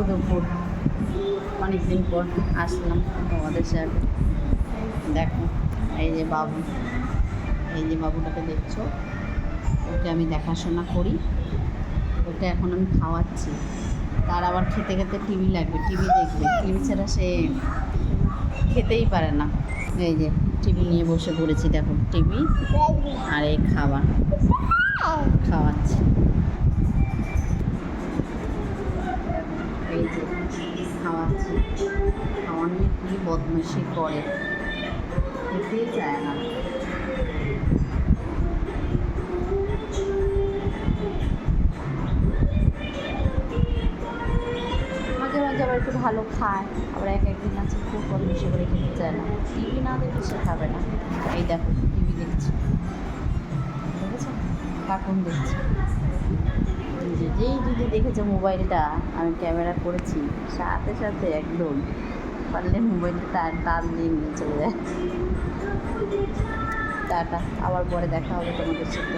দুপুর অনেকদিন পর আসলাম তোমাদের সাথে। দেখো এই যে বাবু, এই যে বাবুটাকে দেখছো, ওকে আমি দেখাশোনা করি, ওকে এখন আমি খাওয়াচ্ছি। তার আবার খেতে খেতে টিভি লাগবে, টিভি দেখবে, টিভি ছাড়া সে খেতেই পারে না। এই যে টিভি নিয়ে বসে পড়েছি, দেখো টিভি আর এই খাবার খাওয়াচ্ছি। এই যে খাওয়াচ্ছি, খাওয়ানো কি বদমাইশি করে, খেতেই চায় না। মাঝে মাঝে আবার একটু ভালো খায়, আবার একদিন আছে খুব বদমাইশি করে খেতে চায় না। টিভি না দেখলে সে খাবে না। এই দেখো টিভি দেখছি, দেখেছো, কার্টুন দেখছি। যেই যদি দেখেছে মোবাইলটা আমি ক্যামেরা করেছি, সাথে সাথে একদম পারলে মোবাইলটা টান দিয়ে নিয়ে চলে যায়। টাটা, আবার পরে দেখা হবে তোমাদের সাথে।